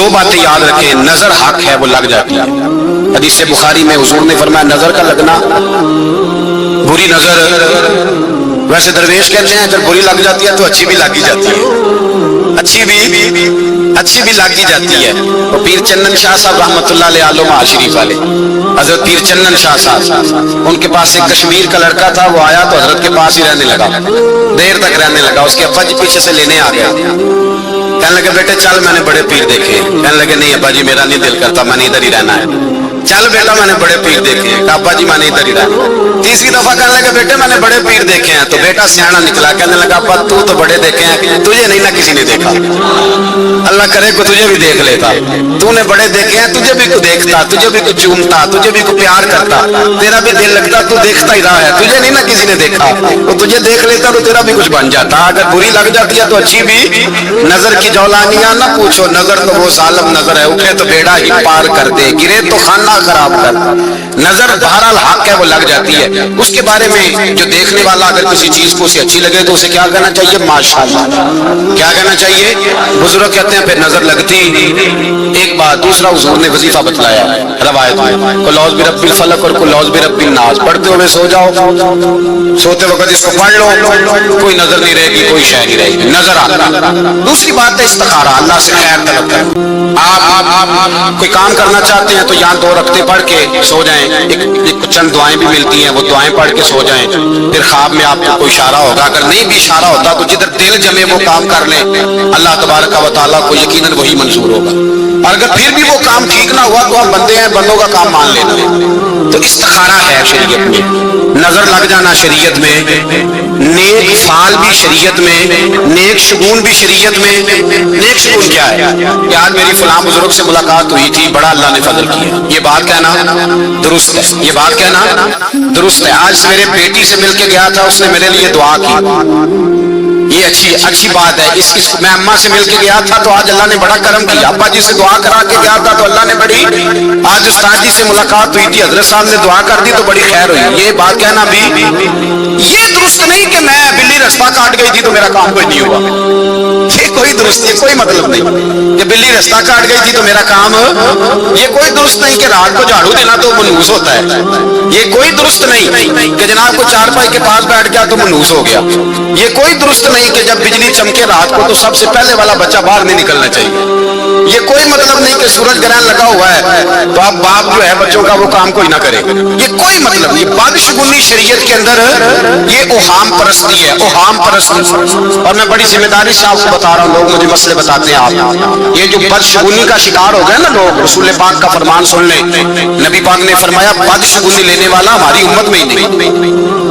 दो बातें याद रखें, नजर हक है वो लग जाती है। हदीस बुखारी में हुजूर ने फरमाया नजर का लगना, बुरी नजर, वैसे दरवेश कहते हैं जब बुरी लग जाती है तो अच्छी भी लग ही जाती है, अच्छी भी लग ही जाती है। तो पीर चन्नन शाह साहब रहमतुल्लाह अलैह आलम शरीफ वाले हजरत पीर चन्नन शाह साहब, उनके पास एक कश्मीर का लड़का था, वो आया तो हजरत के पास ही रहने लगा, देर तक रहने लगा। उसके अब्बा जी पीछे से लेने आ गया, कहने लगे बेटे चल मैंने बड़े पीर देखे। कहने लगे नहीं अब्बा जी मेरा नहीं दिल करता, मैंने इधर ही रहना है। चल बेटा मैंने बड़े पीर देखे हैं, अब्बा जी मैंने इधर ही रहना। तीसरी दफा कहने लगे बेटे मैंने बड़े पीर देखे हैं, तो बेटा सियाना निकला, कहने लगा अब्बा तू तो बड़े देखे हैं, तुझे नहीं ना किसी ने देखा, अल्लाह करे को तुझे भी देख लेता। तूने बड़े देखे हैं, तुझे भी को देखता, तुझे भी को चूमता, तुझे भी को प्यार करता, तेरा भी दिल लगता, तू देखता ही रहा है, तुझे नहीं ना किसी ने देखा, तो तुझे देख लेता तो तेरा भी कुछ बन जाता। अगर बुरी लग जाती है तो अच्छी भी नजर की जौलानियां ना पूछो, नजर तो वो जालिम नजर है, उठे तो बेड़ा ही पार कर दे, गिरे तो खाना खराब कर। नजर बहरहाल हक है वो लग जाती है। उसके बारे में जो देखने वाला अगर किसी चीज को उसे अच्छी लगे तो उसे क्या कहना चाहिए, माशाअल्लाह, क्या कहना चाहिए। बुजुर्ग कहते हैं फिर नजर लगती एक बात। दूसरा हुजूर ने वजीफा बतलाया रवायत में, कुलौज भी रब्बिल फलक और कुलौज भी रब्बिल नास, पढ़ते हुए सो जाओ, सोते वक्त इसको पढ़ लो, कोई नजर नहीं रहेगी, कोई शय नहीं रहेगी, नजर आता। दूसरी बात है इस्तिखारा, अल्लाह से खैर तलब करें। आप कोई काम करना चाहते हैं तो यहाँ दो रखते पढ़ के सो जाएं, एक चंद दुआएं भी मिलती हैं, वो दुआएं पढ़ के सो जाएं। फिर ख्वाब में आपको कोई इशारा होगा, अगर नहीं भी इशारा होता तो जिधर दिल जमे वो काम कर लें, अल्लाह तबारक व तआला को यकीनन वही मंजूर होगा। और अगर फिर भी वो काम ठीक ना हुआ तो आप बंदे हैं, बंदों का काम मान लेना। तो इस्तिखारा है शरीयत में, नजर लग जाना शरीयत में, नेक फाल भी शरीयत में, नेक शगुन भी शरीयत में। नेक शगुन क्या है कि आज मेरी फलां बुजुर्ग से मुलाकात हुई थी, बड़ा अल्लाह ने फजल किया, ये बात कहना दुरुस्त है, ये बात कहना दुरुस्त है। आज मेरे बेटी से मिलके गया था, उसने मेरे लिए दुआ की, ये अच्छी बात है। मैं अम्मा से मिलके गया था तो आज अल्लाह ने बड़ा करम किया, अब्बा जी से दुआ करा के गया था तो अल्लाह ने बड़ी, आज उस्ताद जी से मुलाकात हुई थी, हजरत साहब ने दुआ कर दी तो बड़ी खैर हुई। ये बात कहना भी ये दुरुस्त नहीं कि मैं बिल्ली रास्ता काट गई थी तो मेरा काम कोई नहीं हुआ, ये कोई दुरुस्त, ये कोई मतलब नहीं कि बिल्ली रास्ता काट गई थी तो मेरा काम, ये कोई दुरुस्त नहीं कि रात को झाड़ू देना तो मनूस होता है, ये कोई दुरुस्त नहीं कि जनाब को चारपाई के पास बैठ गया तो मनूस हो गया, ये कोई दुरुस्त नहीं कि जब बिजली चमके रात को तो सबसे पहले वाला बच्चा बाहर नहीं निकलना चाहिए, ये कोई मतलब नहीं कि सूरज ग्रहण लगा हुआ है तो अब बाप जो है बच्चों का वो काम कोई ना करे, ये कोई मतलब नहीं। बदशगुनी शरीयत के अंदर ये ओहाम परस्ती है, ओहाम परस्ती। और मैं बड़ी जिम्मेदारी से आपको बता रहा हूँ, लोग मुझे मसले बताते हैं, आप ये जो बदशगुनी का शिकार हो गए ना लोग, रसूल पाक का फरमान सुन ले, नबी पाक ने फरमाया बदशगुनी लेने वाला हमारी उम्मत में ही नहीं,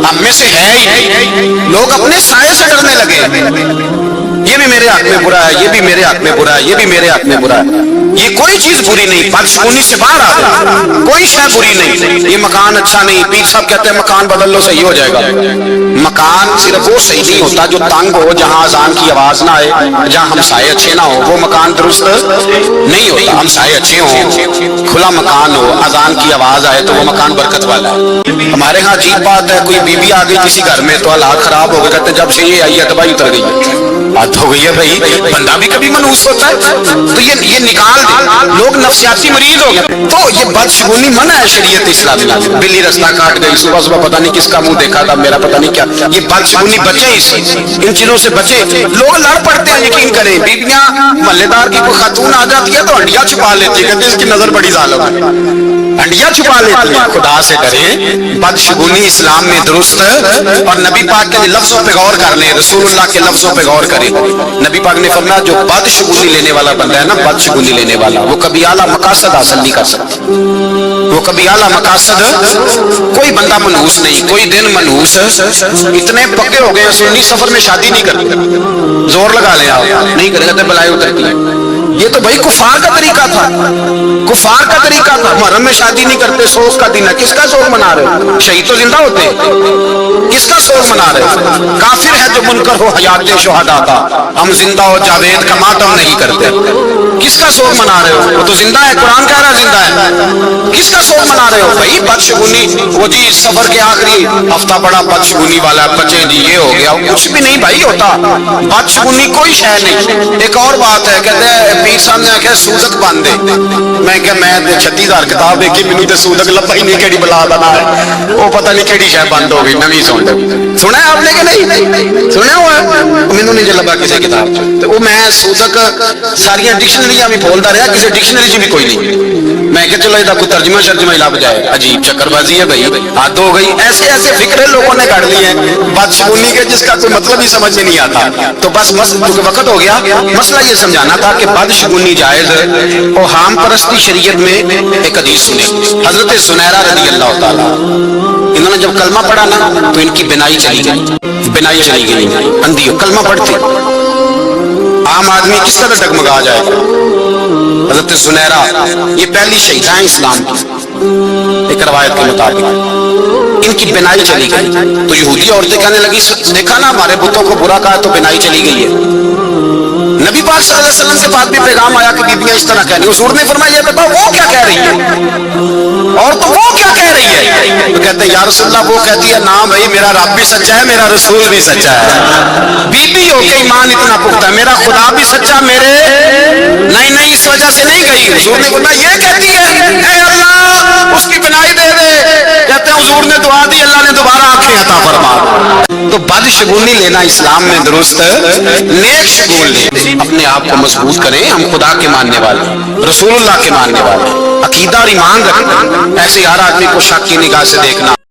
हम में से है ही नहीं। लोग अपने साये से डरने लगे, ये भी मेरे हाथ में बुरा है, ये भी मेरे हाथ में बुरा है, ये भी मेरे हाथ में बुरा है, ये कोई चीज बुरी नहीं, बदशगुनी से बाहर आ जाए, कोई शय बुरी नहीं। ये मकान अच्छा नहीं, पीर साहब कहते हैं मकान बदल लो सही हो जाएगा। मकान सिर्फ वो सही नहीं होता जो तंग हो, जहां अजान की आवाज ना आए, जहां हमसाए अच्छे ना हो, वो मकान दुरुस्त नहीं होता। हमसाए अच्छे हो, खुला मकान हो, अजान की आवाज आए तो वो मकान बरकत वाला है। हमारे यहाँ अजीब बात है, कोई बीबी आ गई किसी घर में तो हालात खराब हो गए, कहते जब से ये आई है दवाई उतर गई है, बात हो गई है भाई, बंदा भी कभी मनूस होता है तो ये निकाल दे, लोग नफसियाती मरीज हो गए। तो ये बदशगुनी मना है शरीयत इस्लामी में। बिल्ली रास्ता काट गई, सुबह सुबह पता नहीं किसका मुंह देखा था, मेरा पता नहीं क्या, ये बदशगुनी बचे, इन चीजों से बचे। लोग लड़ पड़ते हैं, यकीन करें, बीबियां महल्लेदार की कोई खातून आ जाती है तो हंडिया छुपा लेती है, कहते इसकी नजर बड़ी जालिम है, हंडिया छुपा लेती है। खुदा से डरें, बदशगुनी इस्लाम में दुरुस्त, और नबी पाक के लफ्जों पे गौर कर लें, रसूलुल्लाह के लफ्जों पे गौर करें। नबी पाक ने फरमाया जो बदशगुनी लेने वाला बंदा है ना, बदशगुनी लेने वाला, वो कभी आला मकासद हासिल नहीं कर सकता, वो कभी आला मकासद, कोई बंदा मनहूस नहीं, कोई दिन मनहूस, इतने पक्के हो गए सुन्नी सफर में शादी नहीं करते, जोर लगा ले आप नहीं करेगा तो बलाई उतरती है। ये तो भाई कुफार का तरीका था, कुफार का तरीका था। मुहर्रम में शादी नहीं करते, शोक का दिन है, किसका शोक मना रहे? शहीद तो जिंदा होते, किसका शोक मना रहे? काफिर है जो मुनकर हो हयात शुहदा का, हम जिंदा हो जावेद का मातम नहीं करते। کس کا شوق منا رہے ہو؟ وہ تو زندہ ہے، قرآن کہہ رہا ہے زندہ ہے، کس کا شوق منا رہے ہو بھائی؟ بدشگونی، وہ جی سفر کے آخری ہفتہ بڑا بدشگونی والا، بچے جی یہ ہو گیا، کچھ بھی نہیں بھائی ہوتا، بدشگونی کوئی شے نہیں۔ ایک اور بات ہے، کہتے ہیں پیر صاحب نے آخیا سودک باندھے، میں کہ میں 36,000 کتاب دیکھی، مینوں تے سودک لبا ہی نہیں، کہڑی بلا دا نا ہے، وہ پتہ نہیں کہڑی شے بند ہو گئی نویں سن لو۔ سنا ہے آپ نے کہ نہیں؟ سنیا ہوا ہے؟ مینوں نہیں لبا کسی کتاب چ، تو وہ میں سودک ساری ڈکشنریاں بھی بولتا رہا، کسی ڈکشنری چ بھی کوئی نہیں۔ میں کہ چلو یہ کوئی ترجمہ شرجمہ ہی لب جائے، عجیب چکر بازی ہے بھائی، حد ہو گئی۔ ایسے ایسے فکرے لوگوں نے کاٹ لی ہیں بدشگونی کے، جس کا کوئی مطلب ہی سمجھ میں نہیں آتا۔ تو بس کیونکہ وقت ہو گیا، مسئلہ یہ سمجھانا تھا کہ بدشگونی جائز ہے۔ اور حام پرستی شریعت میں ایک حدیث سنی، حضرت سنیرہ رضی اللہ تعالیٰ، انہوں نے جب کلمہ پڑھا نا تو ان کی بینائی چلی گئی، بینائی چلی گئی، اندھی ہو کلمہ پڑھتی، عام آدمی کس طرح ڈگمگا جائے گا۔ حضرت سنیرہ یہ پہلی شہیدہ ہیں اسلام کی، ایک روایت کے مطابق، ان کی بینائی چلی گئی۔ تو یہودی عورتیں کہنے لگی دیکھا نا ہمارے بتوں کو برا کہا تو بینائی چلی گئی ہے۔ نبی پاک صلی اللہ علیہ وسلم کے پاس بھی پیغام آیا کہ بیویاں اس طرح کہہ رہی ہیں۔ حضور نے فرمایا یہ بتاؤ وہ کیا کہہ رہی ہے، اور تو وہ کیا کہہ رہی ہے؟ تو کہتے ہیں یا رسول اللہ وہ کہتی ہے نا بھائی میرا رب بھی سچا ہے، میرا رسول بھی سچا ہے، بی بی ہو کے ایمان اتنا پختہ ہے، میرا خدا بھی سچا، میرے نہیں نہیں اس وجہ سے نہیں گئی۔ حضور نے فرمایا یہ کہتی ہے اے اللہ اس کی بنائی دے دے۔ کہتے ہیں حضور نے دعا دی، اللہ نے دوبارہ آنکھیں عطا فرما۔ تو بدشگونی لینا اسلام میں درست، نیک شگون لیں، اپنے آپ کو مضبوط کریں۔ ہم خدا کے ماننے والے، رسول اللہ کے ماننے والے، عقیدہ اور ایمان رکھنا، ایسے ہر آدمی کو شک کی نگاہ سے دیکھنا